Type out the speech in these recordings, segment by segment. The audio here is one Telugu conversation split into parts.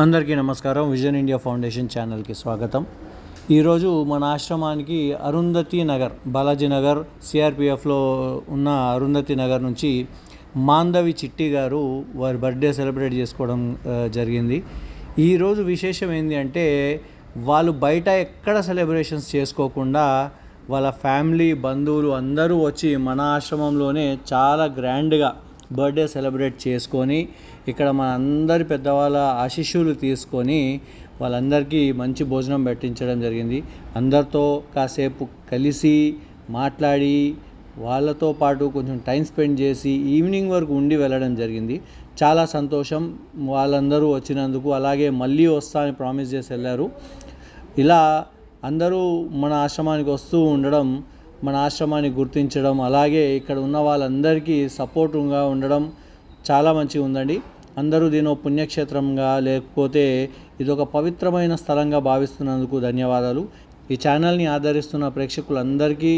అందరికీ నమస్కారం. విజన్ ఇండియా ఫౌండేషన్ ఛానల్కి స్వాగతం. ఈరోజు మన ఆశ్రమానికి అరుంధతి నగర్, బాలాజీ నగర్ సిఆర్పిఎఫ్లో ఉన్న అరుంధతి నగర్ నుంచి మాంధవి చిట్టి గారు వారి బర్త్డే సెలబ్రేట్ చేసుకోవడం జరిగింది. ఈరోజు విశేషం ఏంటి అంటే, వాళ్ళు బయట ఎక్కడ సెలబ్రేషన్స్ చేసుకోకుండా వాళ్ళ ఫ్యామిలీ బంధువులు అందరూ వచ్చి మన ఆశ్రమంలోనే చాలా గ్రాండ్గా బర్త్డే సెలబ్రేట్ చేసుకొని ఇక్కడ మన అందరి పెద్దవాళ్ళ ఆశీస్సులు తీసుకొని వాళ్ళందరికీ మంచి భోజనం పెట్టించడం జరిగింది. అందరితో కాసేపు కలిసి మాట్లాడి వాళ్ళతో పాటు కొంచెం టైం స్పెండ్ చేసి ఈవినింగ్ వరకు ఉండి వెళ్ళడం జరిగింది. చాలా సంతోషం వాళ్ళందరూ వచ్చినందుకు. అలాగే మళ్ళీ వస్తా అని ప్రామిస్ చేసి వెళ్ళారు. ఇలా అందరూ మన ఆశ్రమానికి వస్తూ ఉండడం, మన ఆశ్రమాన్ని గుర్తించడం, అలాగే ఇక్కడ ఉన్న వాళ్ళందరికీ సపోర్టుగా ఉండడం చాలా మంచిగా ఉందండి. అందరూ దీని పుణ్యక్షేత్రంగా లేకపోతే ఇదొక పవిత్రమైన స్థలంగా భావిస్తున్నందుకు ధన్యవాదాలు. ఈ ఛానల్ని ఆదరిస్తున్న ప్రేక్షకులందరికీ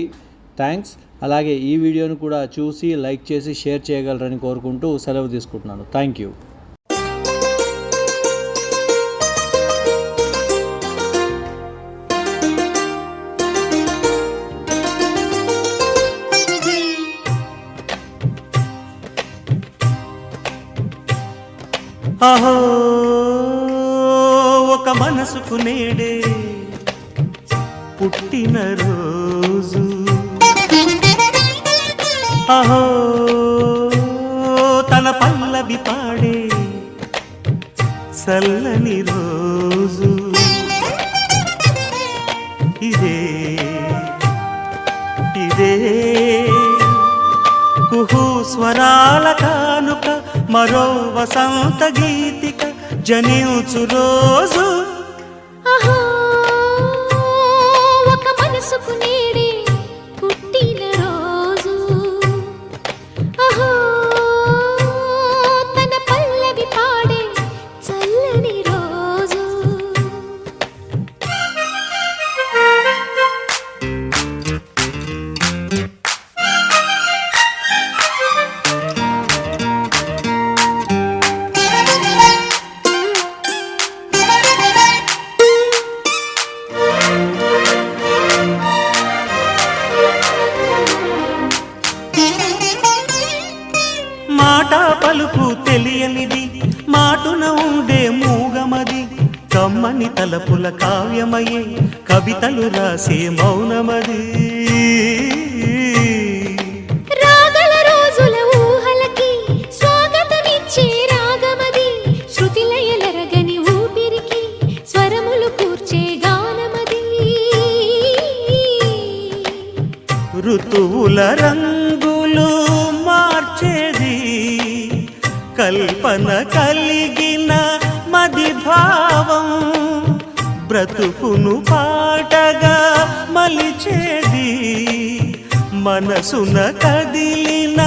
థ్యాంక్స్. అలాగే ఈ వీడియోను కూడా చూసి లైక్ చేసి షేర్ చేయగలరని కోరుకుంటూ సెలవు తీసుకుంటున్నాను. Thank you. అహో ఒక మనసుకు నేడే పుట్టిన రోజు, అహో తన పల్లవి పాడే చల్లని రోజు, ఇదే ఇదే కుహు స్వరాల కానుక, మరో వసంత గీతిక జనించు రోజు. అహో ఒక మనసుకు నేడే పుట్టిన రోజు, అహో తన పల్లవి పాడే చల్లని రోజు. మాట పలుకు తెలియనిది, మాటున ఉండే మూగమది, కమ్మని తలపుల కావ్యమయే కవితలు రాసే మౌనమది. రాగల రోజుల ఊహలకి స్వాగతమిచ్చే రాగమది, శృతిలయలరగని ఊపిరికి స్వరములు కూర్చే గానమది. ఋతువుల రంగులు మార్చేది, కల్పన కలిగిన మది భావం, బ్రతుకును పాటగా మలిచేది, మనసున కదిలిన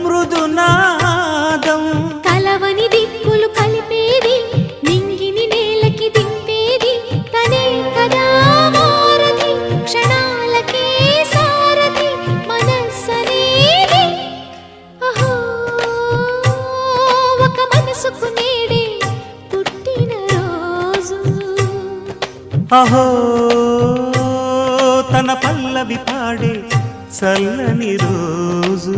మృదునాదం. కలవని దిక్కులు కలిపేది, నింగిని నేలకి దింపేది, తనే కదా మారది, క్షణాలకే సారథి మనస్సనేది. అహో ఒక మనసుకు నేడే పుట్టిన రోజు, అహో తన పల్లవి పాడే చల్లని రోజు.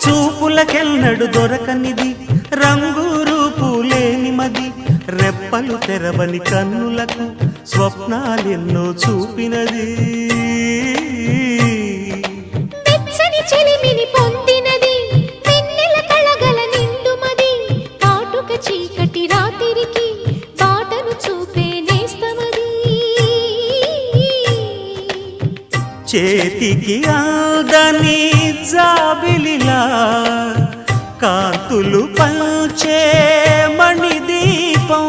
చూపులకెన్నడు దొరకనిది, రంగు రూపు లేని మది, రెప్పలు తెరవని కన్నులకు స్వప్నాలెన్నో చూపినది. వెచ్చని చెలిమిని పొందినది, వెన్నెల కళగల నిండుమది, కాటుక చీకటి రాత్రికి బాటను చూపే నేస్తమది. చేతికి ఆదని జాబిలిలా కాంతులు పంచే మణిదీపం,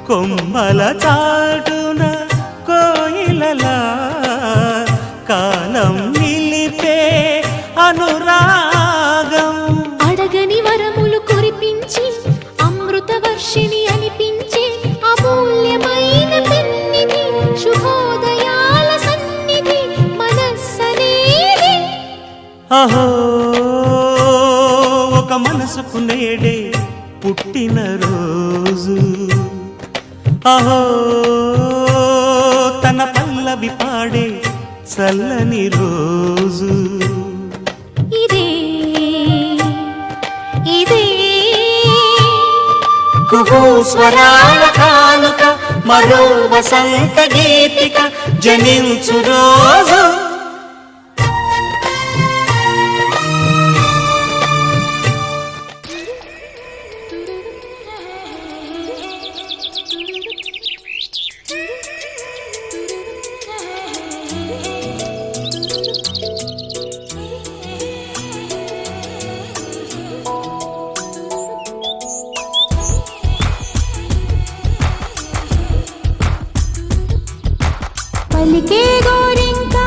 కొమ్మల చాటున కో పూలలా కాలం నిలిపే అనురాగం. అడగని వరములు కురిపించి అమృత వర్షిణి అనిపించే అమూల్యమైన పెన్నిధి, శుభోదయాల సన్నిధి మనస్సనేది. అహో ఒక మనసుకు నేడే పుట్టిన రోజు, అహో తన పల్లవి పాడే చల్లని రోజు. ఇదే ఇదే కుహూ స్వరాల కానుక, మరో వసంత గీతిక జనించు రోజు. పలికే గోరింకా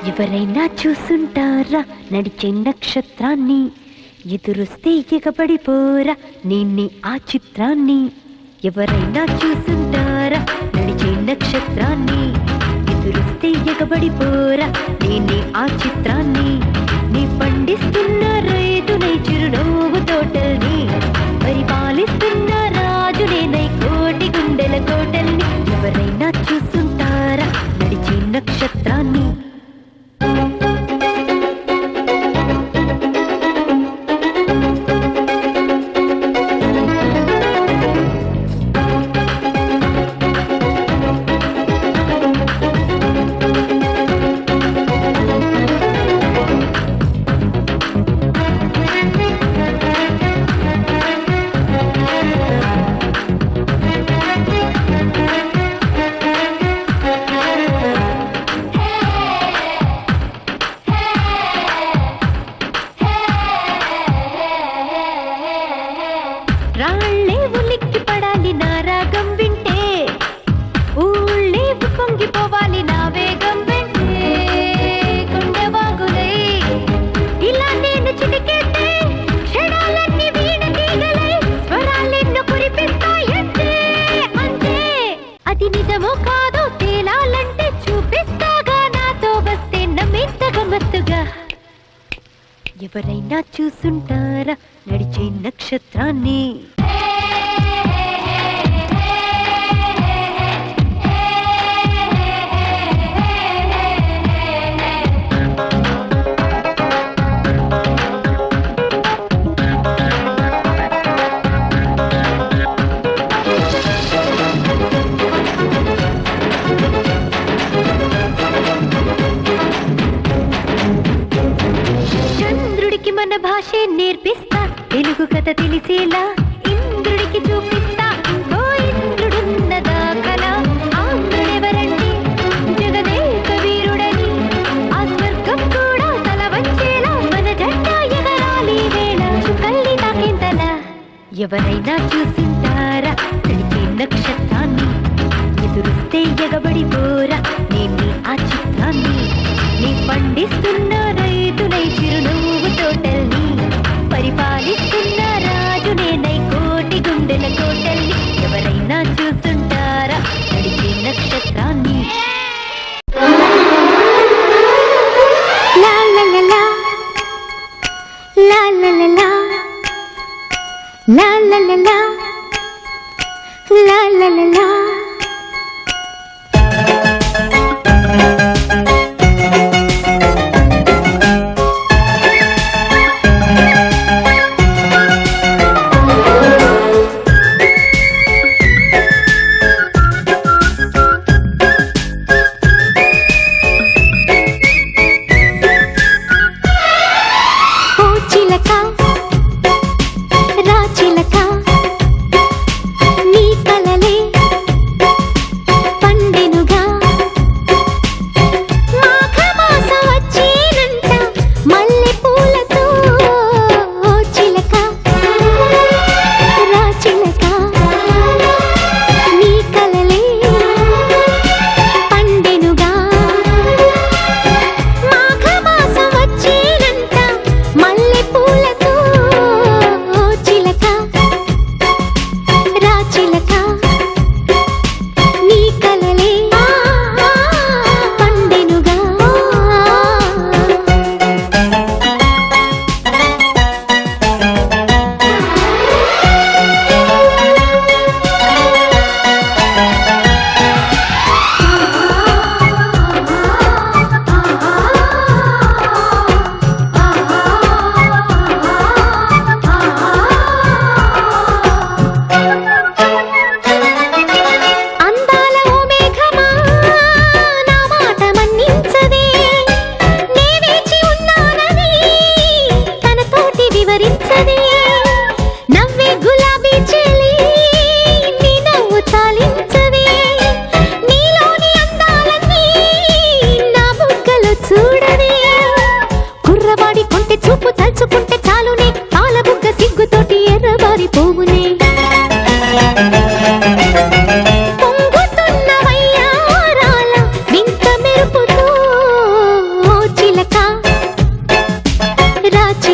ఎవరైనా చూసుంటారా నడిచే నక్షత్రాన్ని, ఎదురొస్తే ఎగబడిపోరా నేన్ని ఆ చిత్రాన్ని. ఎవరైనా చూసుంటారా నడిచే నక్షత్రాన్ని, ఎదురొస్తే ఎగబడిపోరా నేన్ని ఆ చిత్రాన్ని. నీ పండిస్తున్న రైతునై చిరునవ్వు తోటల్ని, పరిపాలిస్తున్న రాజునేనై కోటి గుండెల కోటల్ని. ఎవరైనా చూసుంటారా నడిచే నక్షత్రాన్ని. రాళ్ళే ఉలిక్కి పడాలి నా రాగం వింటే, ఊళ్ళే పొంగిపోవాలి నా వేగం వెంటే. గుండె వాగులై ఇలా నేను చిటికేస్తే, క్షణాలన్నీ వీణ తీగలై స్వరాలెన్నో కురిపిస్తాయంటే. అంతే అది నిజమో కాదో తేలాలంటే, చూపిస్తాగా నాతో వస్తే నమ్మింత గమ్మత్తుగా. ఎవరైనా చూసుంటారా నడిచే నక్షత్రాన్ని. చంద్రుడికి మన భాషే నేర్పిస్తా, తెలుగు కథ తెలిసేలా ఇంద్రుడికి చూపిస్తా. ఇంకో ఇంద్రుడున్నదా కళ, ఆంధ్రుడెవరండి జగదేక వీరుడని. ఆ స్వర్గం కూడా తల వంచేలా మన జెండా ఎగరాలి వేళ, చుక్కల్ని తాకేంతలా. ఎవరైనా చూసింటారా నడిచే నక్షత్రాన్ని, ఎదురుస్తే ఎగబడిపోరా నేన్ని ఆ చిత్రాన్ని. నీ పండిస్తున్న రైతునై చిరునవ్వు తోటల్ని, పరిపాలిస్తున్న రాజునేనై కోటి గుండెల కోటల్ని. ఎవరైనా చూస్తుంటారా నడిచే నక్షత్రాన్ని. లా లా లా లా లా లా లా లా లా లా లా లా లా లా లా లా. ఓ చిలక రా చిలక,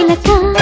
చిలక